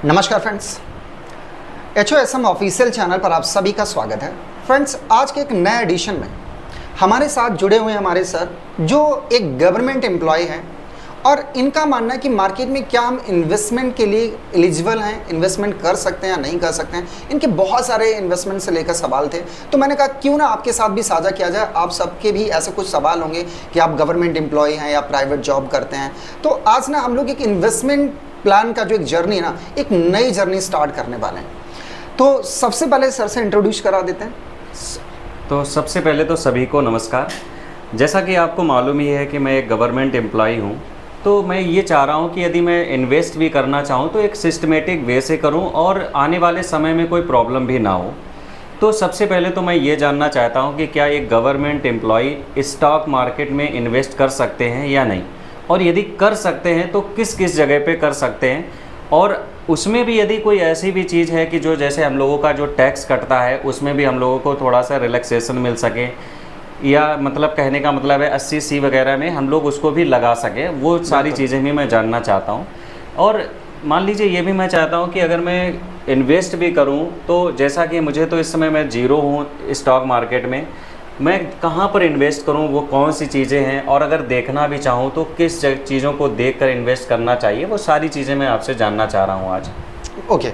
नमस्कार friends, HOSM official channel पर आप सभी का स्वागत है। फ्रेंड्स, आज के एक नए एडिशन में हमारे साथ जुड़े हुए हमारे सर जो एक गवर्नमेंट एम्प्लॉय हैं और इनका मानना है कि मार्केट में क्या हम इन्वेस्टमेंट के लिए एलिजिबल हैं, इन्वेस्टमेंट कर सकते हैं या नहीं कर सकते हैं। इनके बहुत सारे इन्वेस्टमेंट से लेकर सवाल थे, तो मैंने कहा क्यों ना आपके साथ भी साझा किया जाए। आप सबके भी ऐसे कुछ सवाल होंगे कि आप गवर्नमेंट एम्प्लॉय हैं या प्राइवेट जॉब करते हैं। तो आज ना हम लोग एक इन्वेस्टमेंट प्लान का जो एक जर्नी ना, एक नई जर्नी स्टार्ट करने वाले हैं। तो सबसे पहले सर से इंट्रोड्यूस करा देते हैं। तो सबसे पहले तो सभी को नमस्कार। जैसा कि आपको मालूम ही है कि मैं एक गवर्नमेंट एम्प्लॉय हूँ, तो मैं ये चाह रहा हूँ कि यदि मैं इन्वेस्ट भी करना चाहूँ तो एक सिस्टमेटिक वे से करूँ और आने वाले समय में कोई प्रॉब्लम भी ना हो। तो सबसे पहले तो मैं ये जानना चाहता हूँ कि क्या एक गवर्नमेंट एम्प्लॉय स्टॉक मार्केट में इन्वेस्ट कर सकते हैं या नहीं, और यदि कर सकते हैं तो किस किस जगह पे कर सकते हैं, और उसमें भी यदि कोई ऐसी भी चीज़ है कि जो जैसे हम लोगों का जो टैक्स कटता है उसमें भी हम लोगों को थोड़ा सा रिलैक्सेशन मिल सके, या मतलब कहने का मतलब है 80C वगैरह में हम लोग उसको भी लगा सकें। वो सारी चीज़ें भी मैं जानना चाहता हूँ। और मान लीजिए ये भी मैं चाहता हूँ कि अगर मैं इन्वेस्ट भी करूँ तो जैसा कि मुझे तो इस समय मैं जीरो हूँ स्टॉक मार्केट में, मैं कहाँ पर इन्वेस्ट करूँ, वो कौन सी चीज़ें हैं, और अगर देखना भी चाहूँ तो किस चीज़ों को देखकर इन्वेस्ट करना चाहिए, वो सारी चीज़ें मैं आपसे जानना चाह रहा हूँ आज। ओके,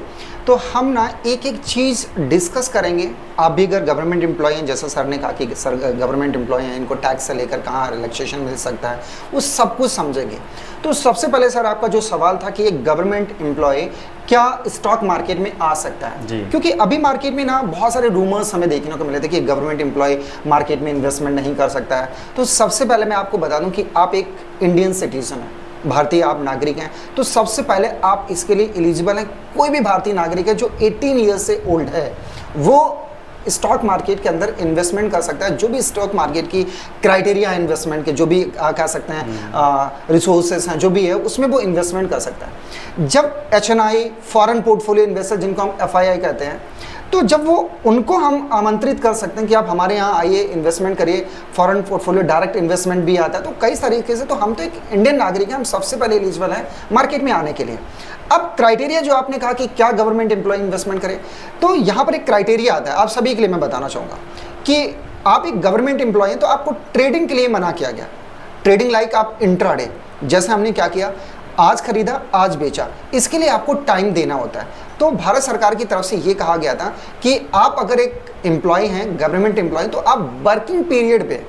तो हम ना एक एक चीज़ डिस्कस करेंगे। आप भी अगर गवर्नमेंट एम्प्लॉय हैं, जैसा सर ने कहा कि सर गवर्नमेंट एम्प्लॉय हैं, इनको टैक्स से लेकर कहाँ रिलैक्सेशन मिल सकता है, वो सब कुछ समझेंगे। तो सबसे पहले सर आपका जो सवाल था कि एक गवर्नमेंट एम्प्लॉय क्या स्टॉक मार्केट में आ सकता है, क्योंकि अभी मार्केट में ना बहुत सारे रूमर्स हमें देखने को मिले थे कि गवर्नमेंट एम्प्लॉय मार्केट में इन्वेस्टमेंट नहीं कर सकता है। तो सबसे पहले मैं आपको बता दूं कि आप एक इंडियन सिटीजन हैं, भारतीय आप नागरिक हैं, तो सबसे पहले आप इसके लिए एलिजिबल हैं। कोई भी भारतीय नागरिक है जो 18 ईयर्स से ओल्ड है वो स्टॉक मार्केट के अंदर इन्वेस्टमेंट कर सकता है। जो भी स्टॉक मार्केट की क्राइटेरिया इन्वेस्टमेंट के, जो भी कह सकते हैं रिसोर्सेज हैं, जो भी है उसमें वो इन्वेस्टमेंट कर सकता है। जब HNI फॉरेन पोर्टफोलियो इन्वेस्टर, जिनको हम FII कहते हैं, तो जब वो उनको हम आमंत्रित कर सकते हैं कि आप हमारे यहाँ आइए, इन्वेस्टमेंट करिए। फॉरेन पोर्टफोलियो डायरेक्ट इन्वेस्टमेंट भी आता है। तो कई तरीके से तो हम तो एक इंडियन नागरिक हैं, हम सबसे पहले एलिजिबल हैं मार्केट में आने के लिए। अब क्राइटेरिया जो आपने कहा कि क्या गवर्नमेंट एम्प्लॉय इन्वेस्टमेंट करे, तो यहाँ पर एक क्राइटेरिया आता है आप सभी के लिए। मैं बताना चाहूँगा कि आप एक गवर्नमेंट एम्प्लॉय हैं तो आपको ट्रेडिंग के लिए मना किया गया। ट्रेडिंग लाइक आप इंट्राडे, जैसे हमने क्या किया, आज खरीदा आज बेचा, इसके लिए आपको टाइम देना होता है। तो भारत सरकार की तरफ से ये कहा गया था कि आप अगर एक एम्प्लॉय हैं, गवर्नमेंट एम्प्लॉय, तो आप वर्किंग पीरियड पे,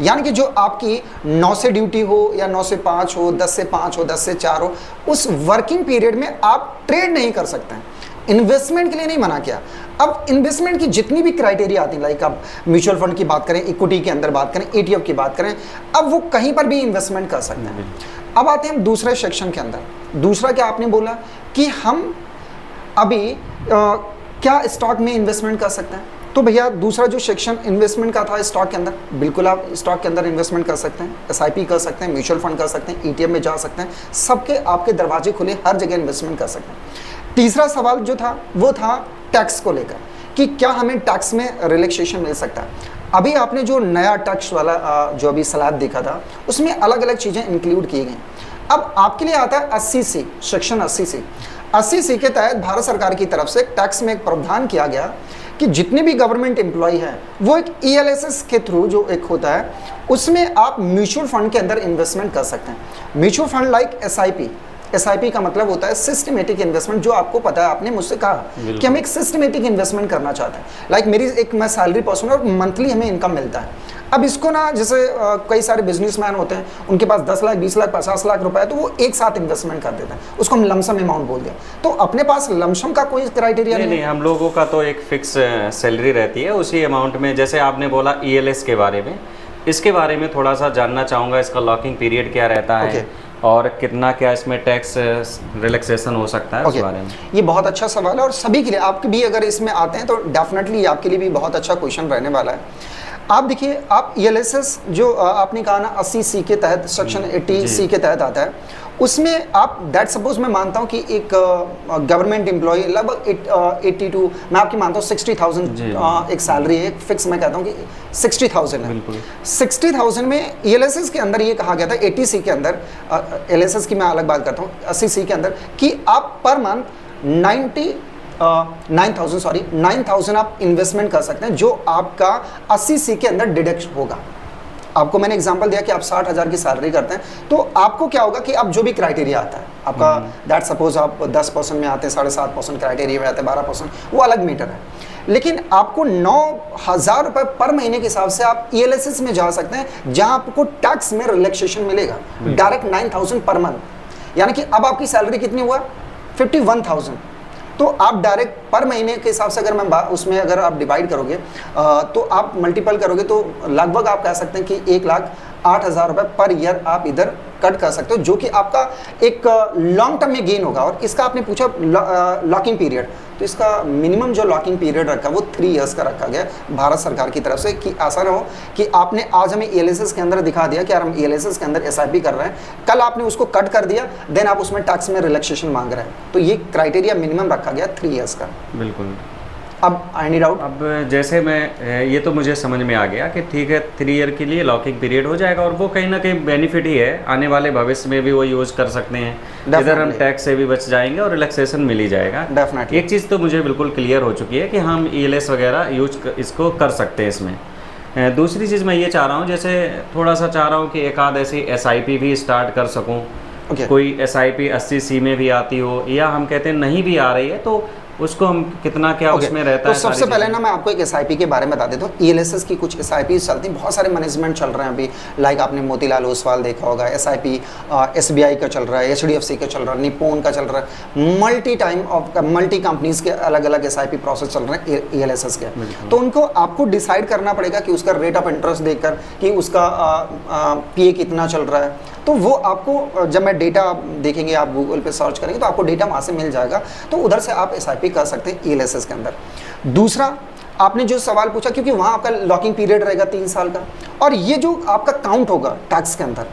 यानी कि जो आपकी 9 से ड्यूटी हो या 9 से 5 हो, 10 से 5 हो, 10 से 4 हो, उस वर्किंग पीरियड में आप ट्रेड नहीं कर सकते हैं। इन्वेस्टमेंट के लिए नहीं मना किया। अब इन्वेस्टमेंट की जितनी भी क्राइटेरिया आती है, लाइक आप म्यूचुअल फंड की बात करें, इक्विटी के अंदर बात करें, ETF की बात करें, अब वो कहीं पर भी इन्वेस्टमेंट कर सकते हैं। अब आते हैं हम दूसरे सेक्शन के अंदर। दूसरा क्या आपने बोला कि हम अभी क्या स्टॉक में इन्वेस्टमेंट कर सकते हैं। तो भैया दूसरा जो सेक्शन इन्वेस्टमेंट का था स्टॉक के अंदर, बिल्कुल आप स्टॉक के अंदर इन्वेस्टमेंट कर सकते हैं, SIP कर सकते हैं, म्यूचुअल फंड कर सकते हैं, ETF में जा सकते हैं, सबके आपके दरवाजे खुले, हर जगह इन्वेस्टमेंट कर सकते हैं। तीसरा सवाल जो था वो था टैक्स को लेकर कि क्या हमें टैक्स में रिलैक्सेशन मिल सकता है। अभी आपने जो नया टैक्स वाला जो अभी स्लैब देखा था उसमें अलग अलग चीज़ें इंक्लूड की गई। अब आपके लिए आता है 80C, सेक्शन 80C के तहत भारत सरकार की तरफ से टैक्स में एक प्रावधान किया गया कि जितने भी गवर्नमेंट एम्प्लॉय हैं वो एक ELSS के थ्रू जो एक होता है उसमें आप म्यूचुअल फंड के अंदर इन्वेस्टमेंट कर सकते हैं। म्यूचुअल फंड लाइक SIP का मतलब होता है सिस्टमेटिक इन्वेस्टमेंट, जो आपको पता है, आपने मुझसे कहा कि हम एक सिस्टमेटिक इन्वेस्टमेंट करना चाहते हैं। लाइक मेरी एक मैं सैलरी पर्सन और मंथली हमें इनकम मिलता है। अब इसको ना जैसे कई सारे बिजनेसमैन होते हैं, उनके पास 10 लाख 20 लाख 50 लाख रुपए है, तो वो एक साथ इन्वेस्टमेंट कर देते हैं, उसको हम लमसम अमाउंट बोल दिया। तो अपने पास लमसम का कोई क्राइटेरिया नहीं, हम लोगों का तो एक फिक्स सैलरी रहती है उसी अमाउंट में। जैसे आपने बोला ELS के बारे में, इसके बारे में थोड़ा सा जानना चाहूँगा। इसका लॉकिंग पीरियड क्या रहता है और कितना क्या इसमें टैक्स रिलैक्सेशन हो सकता है, उस बारे में। ये बहुत अच्छा सवाल है और सभी के लिए, आपके भी अगर इसमें आते हैं तो डेफिनेटली आपके लिए भी बहुत अच्छा क्वेश्चन रहने वाला है। आप देखिए, आप ELSS जो आपने कहा ना 80C के तहत, सेक्शन 80C के तहत आता है, उसमें आप दैट सपोज मैं मानता हूँ कि एक गवर्नमेंट एम्प्लॉय लगभग 82, मैं आपकी मानता हूँ 60,000 एक सैलरी है, फिक्स मैं कहता हूँ कि 60,000 है। 60,000 में ELSS के अंदर ये कहा गया था, 80C के अंदर, ELSS की मैं अलग बात करता हूँ, 80C के अंदर, कि आप पर मंथ 9,000 आप इन्वेस्टमेंट कर सकते हैं, जो आपका 80C के अंदर डिडक्ट होगा। आपको मैंने एग्जांपल दिया कि आप 60,000 की सैलरी करते हैं, तो आपको क्या होगा कि अब जो भी क्राइटेरिया आता है आपका, दैट सपोज आप 10% में आते हैं, 7.5% क्राइटेरिया में आते हैं, 12%, वो अलग मीटर है। लेकिन आपको 9,000 रुपये पर महीने के हिसाब से आप ELSS में जा सकते हैं, जहां आपको टैक्स में रिलैक्सेशन मिलेगा डायरेक्ट 9,000 पर मंथ। यानी कि अब आपकी सैलरी कितनी हुआ, 51,000। तो आप डायरेक्ट पर महीने के हिसाब से अगर मैं उसमें अगर आप डिवाइड करोगे तो आप मल्टीपल करोगे तो लगभग आप कह सकते हैं कि 1,08,000 रुपये पर ईयर आप इधर कट कर सकते हो, जो कि आपका एक लॉन्ग टर्म में गेन होगा। और इसका आपने पूछा लॉकिंग पीरियड, तो इसका मिनिमम जो लॉकिंग पीरियड रखा वो 3 इयर्स का रखा गया भारत सरकार की तरफ से, कि ऐसा ना हो कि आपने आज हमें ELSS के अंदर दिखा दिया कि यार हम ELSS के अंदर SIP कर रहे हैं, कल आपने उसको कट कर दिया, देन आप उसमें टैक्स में रिलैक्सेशन मांग रहे हैं। तो ये क्राइटेरिया मिनिमम रखा गया 3 इयर्स का। बिल्कुल। अब एनी डाउट? अब जैसे मैं ये तो मुझे समझ में आ गया कि ठीक है 3 ईयर के लिए लॉकिंग पीरियड हो जाएगा, और वो कहीं ना कहीं बेनिफिट ही है, आने वाले भविष्य में भी वो यूज़ कर सकते हैं, इधर हम टैक्स से भी बच जाएंगे और रिलैक्सेशन मिल ही जाएगा। डेफिनेटली। एक चीज़ तो मुझे बिल्कुल क्लियर हो चुकी है कि हम ELS वगैरह यूज इसको कर सकते हैं इसमें। दूसरी चीज़ मैं ये चाह रहा हूँ, जैसे थोड़ा सा चाह रहा हूँ कि एक आध ऐसी SIP भी स्टार्ट कर सकूँ। कोई SIP 80C में भी आती हो, या हम कहते हैं नहीं भी आ रही है, तो उसको हम कितना क्या उसमें रहता है। तो सबसे पहले ना मैं आपको एक SIP के बारे में बता देता हूँ। ELSS की कुछ SIP चलती हैं, बहुत सारे मैनेजमेंट चल रहे हैं अभी, लाइक आपने मोतीलाल ओसवाल देखा होगा, SIP SBI का चल रहा है, HDFC का चल रहा है, निप्पॉन का चल रहा है, मल्टी कंपनीज के अलग अलग SIP प्रोसेस चल रहे हैं ELSS के। तो उनको आपको डिसाइड करना पड़ेगा कि उसका रेट ऑफ इंटरेस्ट देखकर कि उसका PA कितना चल रहा है। तो वो आपको जब मैं डेटा देखेंगे, आप गूगल पे सर्च करेंगे तो आपको डेटा वहाँ से मिल जाएगा, तो उधर से आप SIP कर सकते हैं ELSS के अंदर। दूसरा, आपने जो सवाल पूछा, क्योंकि वहाँ आपका लॉकिंग पीरियड रहेगा 3 साल का, और ये जो आपका काउंट होगा टैक्स के अंदर,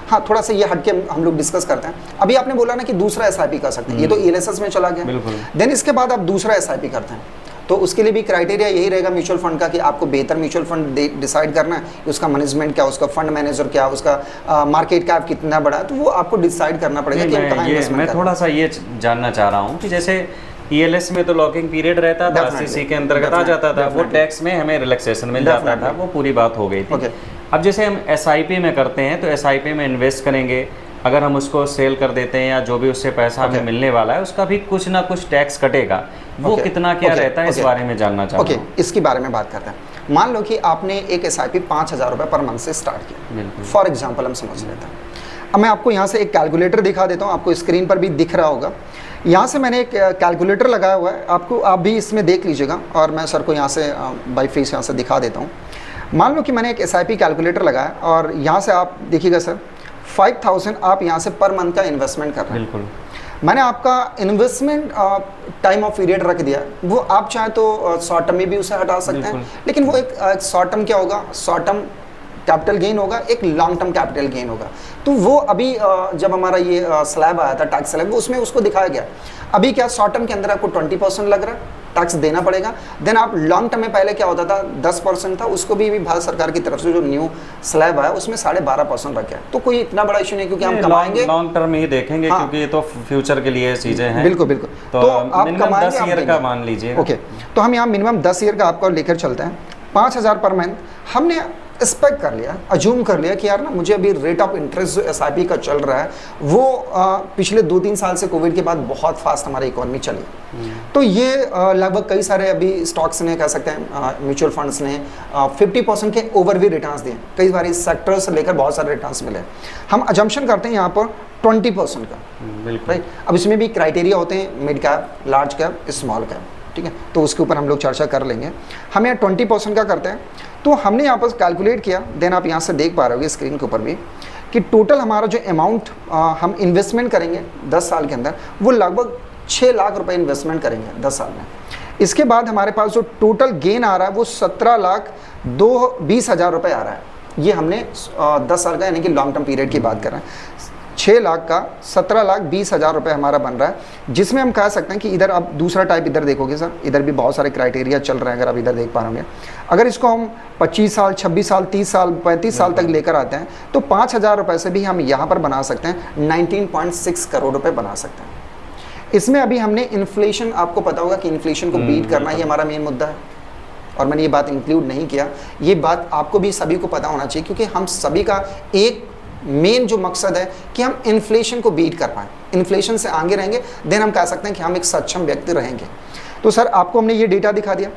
हाँ थोड़ा सा ये हटके हम लोग डिस्कस करते हैं। अभी आपने बोला ना कि दूसरा SIP कर सकते हैं, ये तो ELSS में चला गया। देन इसके बाद आप दूसरा SIP करते हैं, तो उसके लिए भी क्राइटेरिया यही रहेगा म्यूचुअल फंड का, कि आपको बेहतर म्यूचुअल फंड डिसाइड करना है, उसका मैनेजमेंट क्या, उसका फंड मैनेजर क्या, उसका मार्केट कैप कितना बड़ा है, तो वो आपको डिसाइड करना पड़ेगा कि हम कहाँ इन्वेस्टमेंट मैं थोड़ा सा ये जानना चाह रहा हूँ कि जैसे ELS में तो लॉकिंग पीरियड रहता था, 80C के अंतर्गत आ जाता था, वो टैक्स में हमें रिलैक्सेशन मिल जाता था, वो पूरी बात हो गई थी। अब जैसे हम SIP में करते हैं, तो SIP में इन्वेस्ट करेंगे, अगर हम उसको सेल कर देते हैं या जो भी उससे पैसा हमें मिलने वाला है, उसका भी कुछ ना कुछ टैक्स कटेगा, वो कितना क्या रहता है, इस बारे में जानना चाहता हूँ। इसके बारे में बात करते हैं। मान लो कि आपने एक SIP 5,000 रुपये पर मंथ से स्टार्ट किया, फॉर एग्जाम्पल हम समझ लेते हैं। अब मैं आपको यहाँ से एक कैलकुलेटर दिखा देता हूँ, आपको स्क्रीन पर भी दिख रहा होगा। यहाँ से मैंने एक कैलकुलेटर लगाया हुआ है, आप भी इसमें देख लीजिएगा, और मैं सर को यहाँ से बाई फेस यहाँ से दिखा देता हूँ। मान लो कि मैंने एक SIP कैलकुलेटर लगाया, और यहाँ से आप देखिएगा सर 5,000 आप यहाँ से पर मंथ का इन्वेस्टमेंट कर रहे हैं। बिल्कुल। मैंने आपका इन्वेस्टमेंट टाइम ऑफ पीरियड रख दिया, वो आप चाहे तो शॉर्ट टर्म में भी उसे हटा सकते हैं, लेकिन वो एक शॉर्ट टर्म क्या होगा, शॉर्ट टर्म कैपिटल गेन होगा, एक लॉन्ग टर्म कैपिटल गेन होगा। तो वो अभी जब हमारा ये स्लैब आया था, टैक्स स्लैब, उसमें उसको दिखाया गया। अभी क्या शॉर्ट टर्म के अंदर आपको 20% लग रहा है, टैक्स देना पड़ेगा। देन आप लॉन्ग टर्म में पहले क्या होता था 10% था, उसको भी भारत सरकार की तरफ से जो न्यू स्लैब है उसमें 12.5% रखा है। तो कोई इतना बड़ा इशू नहीं, क्योंकि हम कमाएंगे लॉन्ग टर्म ही देखेंगे, क्योंकि ये तो फ्यूचर के लिए चीजें हैं। बिल्कुल बिल्कुल। तो आप कमाएंगे 10 ईयर का मान लीजिए। ओके, तो हम यहाँ मिनिमम 10 ईयर का आपको लेकर चलते हैं। 5,000 पर मंथ हमने एक्सपेक्ट कर लिया, अज्यूम कर लिया कि यार ना मुझे अभी रेट ऑफ इंटरेस्ट जो SIP का चल रहा है वो पिछले 2-3 साल से कोविड के बाद बहुत फास्ट हमारी इकोनॉमी चली। तो ये लगभग कई सारे अभी स्टॉक्स ने, कह सकते हैं म्यूचुअल फंड्स ने 50% के ओवर भी रिटर्न्स दिए, कई बार इस सेक्टर से लेकर बहुत सारे रिटर्न्स मिले। हम अजम्पशन करते हैं यहाँ पर 20% का, राइट। अब इसमें भी क्राइटेरिया होते हैं, mid cap, large cap, small cap, ठीक है, तो उसके ऊपर हम लोग चर्चा कर लेंगे। हम यहाँ 20% का करते हैं, तो हमने यहाँ पर कैलकुलेट किया। देन आप यहाँ से देख पा रहे होगे स्क्रीन के ऊपर भी कि टोटल हमारा जो अमाउंट हम इन्वेस्टमेंट करेंगे 10 साल के अंदर, वो लगभग 6 लाख रुपए इन्वेस्टमेंट करेंगे 10 साल में। इसके बाद हमारे पास जो टोटल गेन आ रहा है वो 17,20,000 रुपये आ रहा है। ये हमने 10 साल का, यानी कि लॉन्ग टर्म पीरियड की बात कर रहे हैं। 6 लाख का 17,20,000 रुपये हमारा बन रहा है, जिसमें हम कह सकते हैं कि इधर आप दूसरा टाइप इधर देखोगे सर, इधर भी बहुत सारे क्राइटेरिया चल रहे हैं। अगर आप इधर देख पा रहे होंगे, अगर इसको हम 25 साल, 26 साल, 30 साल, 35 साल तक लेकर आते हैं, तो 5,000 रुपये से भी हम यहाँ पर बना सकते हैं 19.6 करोड़ रुपये बना सकते हैं। इसमें अभी हमने इन्फ्लेशन, आपको पता होगा कि इन्फ्लेशन को बीट करना ही हमारा मेन मुद्दा है, और मैंने ये बात इंक्लूड नहीं किया। ये बात आपको भी सभी को पता होना चाहिए, क्योंकि हम सभी का एक मेन जो मकसद है कि हम इन्फ्लेशन को बीट कर पाएँ, इन्फ्लेशन से आगे रहेंगे, देन हम कह सकते हैं कि हम एक सक्षम व्यक्ति रहेंगे। तो सर आपको हमने ये डेटा दिखा दिया।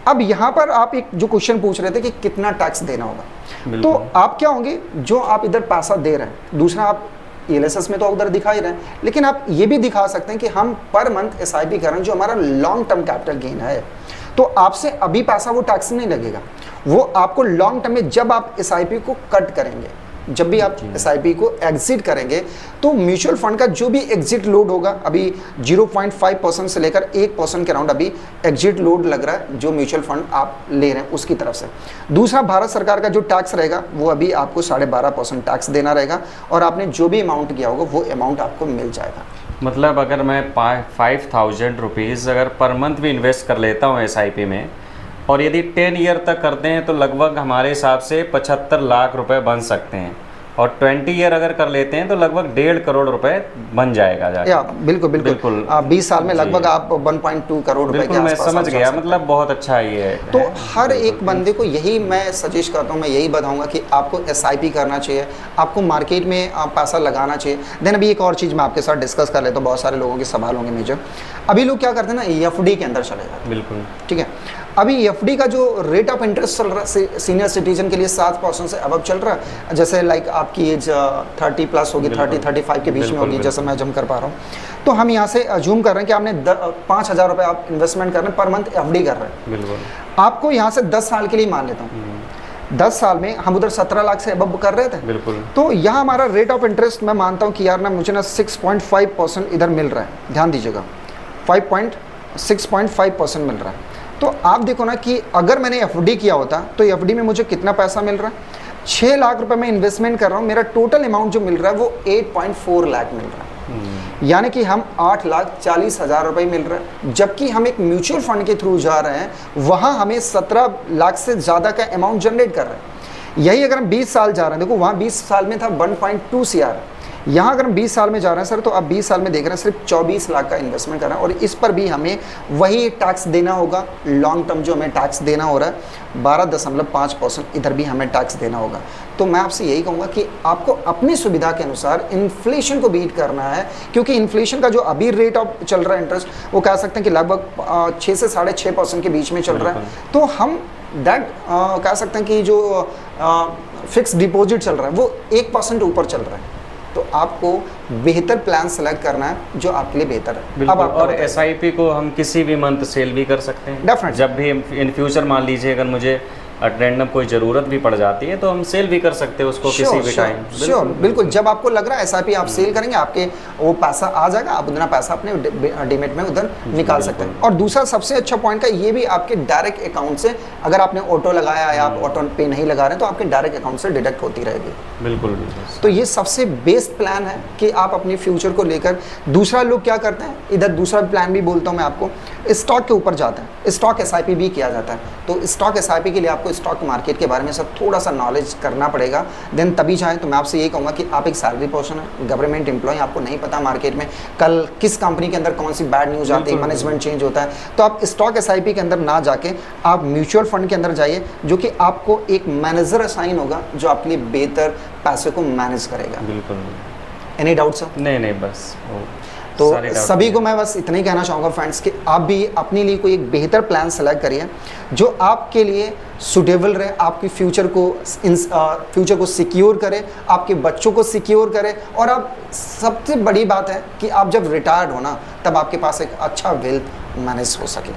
अब यहाँ पर आप एक जो क्वेश्चन पूछ रहे थे कि कितना टैक्स देना होगा, तो आप क्या होंगे, जो आप इधर पैसा दे रहे हैं, दूसरा आप ELSS में तो उधर दिखा ही रहे हैं, लेकिन आप ये भी दिखा सकते हैं कि हम पर मंथ SIP कर रहे हैं, जो हमारा लॉन्ग टर्म कैपिटल गेन है। तो आपसे अभी पैसा वो टैक्स नहीं लगेगा, वो आपको लॉन्ग टर्म में जब आप SIP को कट करेंगे, जब भी आप SIP को एग्जिट करेंगे, तो म्यूचुअल फंड का जो भी एग्जिट लोड होगा, अभी 0.5% से लेकर 1% के अराउंड अभी एग्जिट लोड लग रहा है जो म्यूचुअल फंड आप ले रहे हैं उसकी तरफ से। दूसरा, भारत सरकार का जो टैक्स रहेगा वो अभी आपको 12.5% टैक्स देना रहेगा, और आपने जो भी अमाउंट किया होगा वो अमाउंट आपको मिल जाएगा। मतलब अगर मैं 5000 रुपीज़ अगर पर मंथ भी इन्वेस्ट कर लेता हूँ SIP में, और यदि 10 ईयर तक करते हैं तो लगभग हमारे हिसाब से 75 लाख रुपए बन सकते हैं, और 20 ईयर अगर कर लेते हैं तो लगभग 1.5 करोड़ रुपए बन जाएगा जाके। या बिल्कुल 20 साल में लगभग आप 1.2 करोड़ रुपए के मैं आसपास समझ गया, मतलब बहुत अच्छा ये है। तो हर एक बंदे को यही मैं सजेस्ट करता हूँ, मैं यही बताऊंगा कि आपको SIP करना चाहिए, आपको मार्केट में पैसा लगाना चाहिए। देन अभी एक और चीज़ मैं आपके साथ डिस्कस कर लेता हूँ, बहुत सारे लोगों के सवाल होंगे मेजर। अभी लोग क्या करते हैं ना, FD के अंदर चले जाते हैं। बिल्कुल ठीक है, अभी FD का जो रेट ऑफ इंटरेस्ट चल रहा है सीनियर सिटीजन के लिए 7% से अबव चल रहा है। जैसे लाइक आपकी एज 30 प्लस होगी, 30-35 के बीच में होगी, जैसे मैं जम कर पा रहा हूँ। तो हम यहाँ से अज्यूम कर रहे हैं कि आपने 5,000 रुपये आप इन्वेस्टमेंट कर रहे हैं, पर मंथ FD कर रहे हैं। बिल्कुल, आपको यहाँ से 10 साल के लिए मान लेता हूँ, 10 साल में हम उधर 17 लाख से अबव कर रहे थे। बिल्कुल। तो यहाँ हमारा रेट ऑफ इंटरेस्ट मैं मानता हूँ कि यार ना मुझे ना 6.5% इधर मिल रहा है, ध्यान दीजिएगा, 6.5% मिल रहा है। तो आप देखो ना कि अगर मैंने FD किया होता तो FD में मुझे कितना पैसा मिल रहा है, 6 लाख रुपए मैं इन्वेस्टमेंट कर रहा हूँ, मेरा टोटल अमाउंट जो मिल रहा है वो 8.4 लाख मिल रहा है। यानी कि हम 8,40,000 रुपए मिल रहा है, जबकि हम एक म्यूचुअल फंड के थ्रू जा रहे हैं, वहाँ हमें 17 लाख से ज़्यादा का अमाउंट जनरेट कर रहे हैं। यही अगर हम 20 साल जा रहे हैं, देखो वहाँ 20 साल में था 1.2 CR, यहाँ अगर हम 20 साल में जा रहे हैं सर, तो आप 20 साल में देख रहे हैं सिर्फ 24 लाख का इन्वेस्टमेंट कर रहे हैं, और इस पर भी हमें वही टैक्स देना होगा। लॉन्ग टर्म जो हमें टैक्स देना हो रहा है 12.5%, इधर भी हमें टैक्स देना होगा। तो मैं आपसे यही कहूँगा कि आपको अपनी सुविधा के अनुसार इन्फ्लेशन को बीट करना है, क्योंकि इन्फ्लेशन का जो अभी रेट ऑफ चल रहा है इंटरेस्ट, वो कह सकते हैं कि लगभग 6 से 6.5% के बीच में चल रहा है। तो हम कह सकते हैं कि जो फिक्स डिपॉजिट चल रहा है वो 1% ऊपर चल रहा है। तो आपको बेहतर प्लान सेलेक्ट करना है जो आपके लिए बेहतर है। अब और SIP को हम किसी भी मंथ सेल भी कर सकते हैं डेफिनेटली। जब भी इन फ्यूचर मान लीजिए अगर मुझे रैंडम कोई ज़रूरत भी पड़ जाती है तो हम सेल भी कर सकते हैं उसको किसी भी टाइम। श्योर, बिल्कुल। जब आपको लग रहा है SIP आप सेल करेंगे, आपके वो पैसा आ जाएगा, आप उतना पैसा अपने डीमेट में उधर निकाल सकते हैं। और दूसरा सबसे अच्छा पॉइंट का ये भी, आपके डायरेक्ट अकाउंट से अगर आपने ऑटो लगाया या आप ऑटो पे नहीं लगा रहे तो आपके डायरेक्ट अकाउंट से डिडक्ट होती रहेगी। बिल्कुल। तो ये सबसे बेस्ट प्लान है कि आप अपने फ्यूचर को लेकर। दूसरा लोग क्या करते हैं, इधर दूसरा प्लान भी बोलता हूँ मैं आपको, स्टॉक के ऊपर जाता है, स्टॉक SIP भी किया जाता है। तो स्टॉक SIP के लिए आपको स्टॉक मार्केट के बारे में सब थोड़ा सा नॉलेज करना पड़ेगा, देन तभी जाएँ। तो मैं आपसे यही कहूँगा कि आप एक सैलरी पर्सन है, गवर्नमेंट एम्प्लॉय, आपको नहीं पता मार्केट में कल किस कंपनी के अंदर कौन सी बैड न्यूज़ आती है, मैनेजमेंट चेंज होता है। तो आप स्टॉक SIP के अंदर ना जाके आप म्यूचुअल फंड के अंदर जाइए, जो कि आपको एक मैनेजर असाइन होगा जो आपके लिए बेहतर पैसे को मैनेज करेगा। बिल्कुल। Any doubt sir? नहीं, बस तो सभी को मैं बस इतना ही कहना चाहूँगा फ्रेंड्स कि आप भी अपने लिए कोई एक बेहतर प्लान सेलेक्ट करिए जो आपके लिए सुटेबल रहे, आपकी फ्यूचर को सिक्योर करे, आपके बच्चों को सिक्योर करे, और आप सबसे बड़ी बात है कि आप जब रिटायर्ड हो ना, तब आपके पास एक अच्छा वेल्थ मैनेज हो सके।